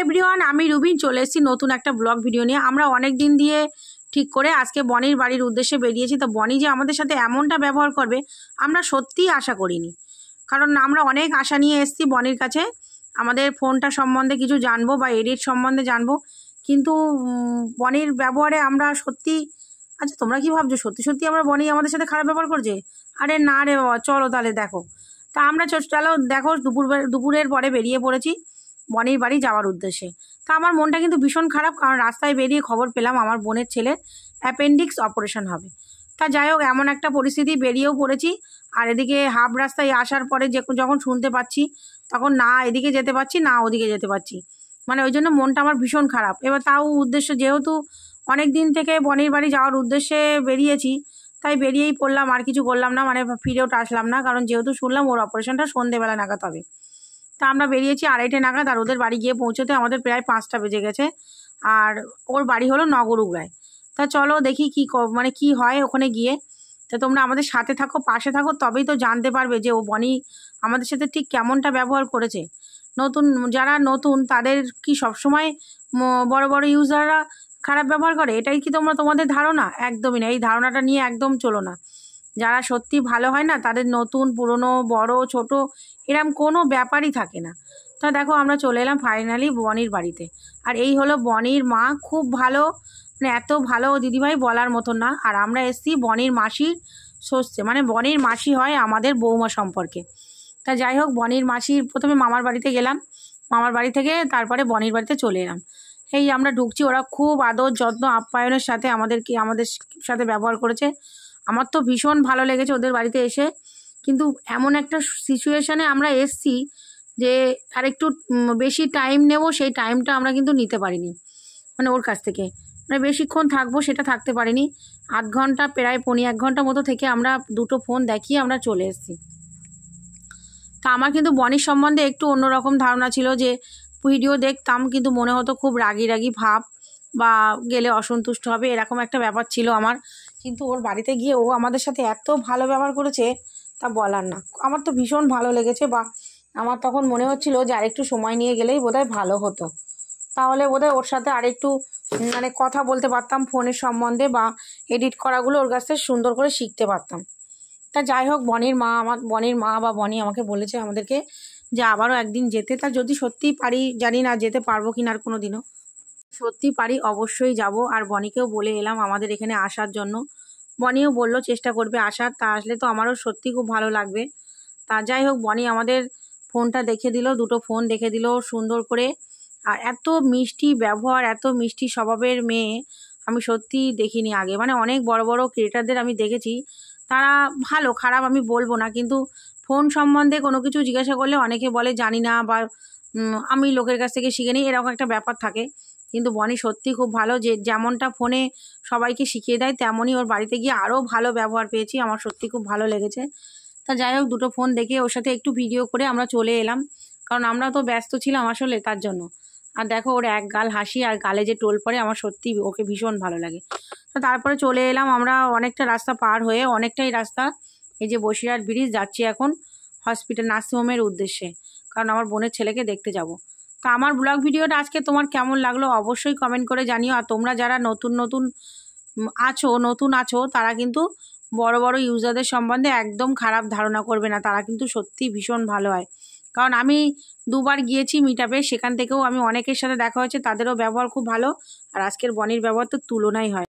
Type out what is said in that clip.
Everyone, আমি Rubin চলে এসেছি নতুন একটা ব্লগ ভিডিও নিয়ে। আমরা অনেক দিন দিয়ে ঠিক করে আজকে বনির বাড়ির উদ্দেশ্যে বেরিয়েছি। তো বনি যে আমাদের সাথে এমনটা ব্যবহার করবে আমরা সত্যিই আশা করিনি, কারণ আমরা অনেক আশা নিয়ে এসেছি বনির কাছে আমাদের ফোনটা সম্বন্ধে কিছু জানবো বা এডিট সম্বন্ধে জানবো, কিন্তু বনির ব্যবহারে আমরা সত্যি, আচ্ছা তোমরা কি ভাবছো সত্যি সত্যি আমরা বনি আমাদের সাথে খারাপ ব্যবহার করছে? আরে না রে বাবা, চলো তাহলে দেখো। তা আমরা চলো দেখো, দুপুরের পরে বেরিয়ে পড়েছি বনির বাড়ি যাওয়ার উদ্দেশ্যে। তা আমার মনটা কিন্তু ভীষণ খারাপ, কারণ রাস্তায় বেরিয়ে খবর পেলাম আমার বোনের ছেলের অ্যাপেন্ডিক্স অপারেশন হবে। তা যাই হোক, এমন একটা পরিস্থিতি, বেরিয়েও পড়েছি। আর এদিকে হাফ রাস্তায় আসার পরে যখন শুনতে পাচ্ছি, তখন না এদিকে যেতে পারছি না ওদিকে যেতে পারছি, মানে ওই জন্য মনটা আমার ভীষণ খারাপ। এবার তাও উদ্দেশ্য, যেহেতু অনেক দিন থেকে বনির বাড়ি যাওয়ার উদ্দেশ্যে বেরিয়েছি, তাই বেরিয়েই পড়লাম, আর কিছু করলাম না, মানে ফিরেও আসলাম না, কারণ যেহেতু শুনলাম ওর অপারেশনটা সন্ধেবেলা নাগাদ হবে। তা আমরা বেরিয়েছি 2:30 নাগাদ, আর ওদের বাড়ি গিয়ে পৌঁছতে আমাদের প্রায় 5টা বেজে গেছে। আর ওর বাড়ি হলো নগরুগড়ায়। তা চলো দেখি মানে কি হয় ওখানে গিয়ে। তা তোমরা আমাদের সাথে থাকো, পাশে থাকো, তবেই তো জানতে পারবে যে ও বনি আমাদের সাথে ঠিক কেমনটা ব্যবহার করেছে। যারা নতুন তাদের কি সবসময় বড় বড় ইউজাররা খারাপ ব্যবহার করে, এটাই কি তোমাদের ধারণা? একদমই না, এই ধারণাটা নিয়ে একদম চলো না। যারা সত্যি ভালো হয় না, তাদের নতুন পুরনো বড় ছোট এরম কোনো ব্যাপারই থাকে না। তা দেখো আমরা চলে এলাম ফাইনালি বনির বাড়িতে। আর এই হলো বনির মা, খুব ভালো, মানে এত ভালো দিদিভাই বলার মতন না। আর আমরা এসছি বনির মাসির ষষ্ঠে, মানে বনির মাসি হয় আমাদের বৌমা সম্পর্কে। তা যাই হোক, বনির মাসির প্রথমে মামার বাড়িতে গেলাম, মামার বাড়ি থেকে তারপরে বনির বাড়িতে চলে এলাম। এই আমরা ঢুকছি, ওরা খুব আদর যত্ন আপ্যায়নের সাথে আমাদের সাথে ব্যবহার করেছে। আমার তো ভীষণ ভালো লেগেছে ওদের বাড়িতে এসে। কিন্তু এমন একটা সিচুয়েশানে আমরা এসছি যে আর একটু বেশি টাইম নেব, সেই টাইমটা আমরা কিন্তু নিতে পারিনি, মানে ওর কাছ থেকে মানে বেশিক্ষণ থাকবো সেটা থাকতে পারিনি। আধ ঘন্টা, প্রায় 1.5 ঘন্টা মতো থেকে আমরা দুটো ফোন দেখিয়ে আমরা চলে এসেছি। তা আমার কিন্তু বনির সম্বন্ধে একটু অন্যরকম ধারণা ছিল, যে ভিডিও দেখতাম কিন্তু মনে হতো খুব রাগি রাগি ভাব, বা গেলে অসন্তুষ্ট হবে, এরকম একটা ব্যাপার ছিল আমার। কিন্তু ওর বাড়িতে গিয়ে ও আমাদের সাথে এত ভালো ব্যবহার করেছে তা বলার না। আমার তো ভীষণ ভালো লেগেছে, বা আমার তখন মনে হচ্ছিল যে আরেকটু সময় নিয়ে গেলেই বোধহয় ভালো হতো, তাহলে বোধহয় ওর সাথে আরেকটু মানে কথা বলতে পারতাম ফোনের সম্বন্ধে, বা এডিট করাগুলো ওর কাছ থেকে সুন্দর করে শিখতে পারতাম। তা যাই হোক, বনির মা বা বনি আমাকে বলেছে আমাদেরকে যে আবারও একদিন যেতে। তা যদি সত্যিই পারি, জানি না যেতে পারবো কিনা আর কোনো দিনও, সত্যি পারি অবশ্যই যাব। আর বনিকেও বলে এলাম আমাদের এখানে আসার জন্য, বনিও বলল চেষ্টা করবে আসার। তা আসলে তো আমারও সত্যি খুব ভালো লাগবে। তা যাই হোক, বনি আমাদের ফোনটা দেখে দিল, দুটো ফোন দেখে দিল সুন্দর করে। আর এত মিষ্টি ব্যবহার, এত মিষ্টি স্বভাবের মেয়ে আমি সত্যি দেখিনি আগে। মানে অনেক বড় বড় ক্রিয়েটারদের আমি দেখেছি, তারা ভালো, খারাপ আমি বলবো না, কিন্তু ফোন সম্বন্ধে কোনো কিছু জিজ্ঞাসা করলে অনেকে বলে জানি না, বা আমি লোকের কাছ থেকে শিখে নিই, এরকম একটা ব্যাপার থাকে। কিন্তু বনি সত্যি খুব ভালো, যে যেমনটা ফোনে সবাইকে শিখিয়ে দেয় তেমনই ওর বাড়িতে গিয়ে আরও ভালো ব্যবহার পেয়েছি, আমার সত্যি খুব ভালো লেগেছে। তা যাই হোক, দুটো ফোন দেখে ওর সাথে একটু ভিডিও করে আমরা চলে এলাম, কারণ আমরা তো ব্যস্ত ছিলাম আসলে তার জন্য। আর দেখো ওর এক গাল হাসি আর গালে যে টোল পড়ে, আমার সত্যি ওকে ভীষণ ভালো লাগে। তো তারপরে চলে এলাম আমরা অনেকটা রাস্তা পার হয়ে, অনেকটাই রাস্তা, এই যে বসিরহাট ব্রিজ যাচ্ছি এখন হসপিটাল নার্সিংহোমের উদ্দেশ্যে, কারণ আমার বোনের ছেলেকে দেখতে যাব। তো আমার ব্লগ ভিডিওটা আজকে তোমার কেমন লাগলো অবশ্যই কমেন্ট করে জানিও। আর তোমরা যারা নতুন আছো তারা কিন্তু বড় বড় ইউজারদের সম্বন্ধে একদম খারাপ ধারণা করবে না, তারা কিন্তু সত্যি ভীষণ ভালো হয়। কারণ আমি 2বার গিয়েছি মিটআপে, সেখান থেকেও আমি অনেকের সাথে দেখা হয়েছে, তাদেরও ব্যবহার খুব ভালো। আর আজকের বনির ব্যবহার তো তুলনাই হয়।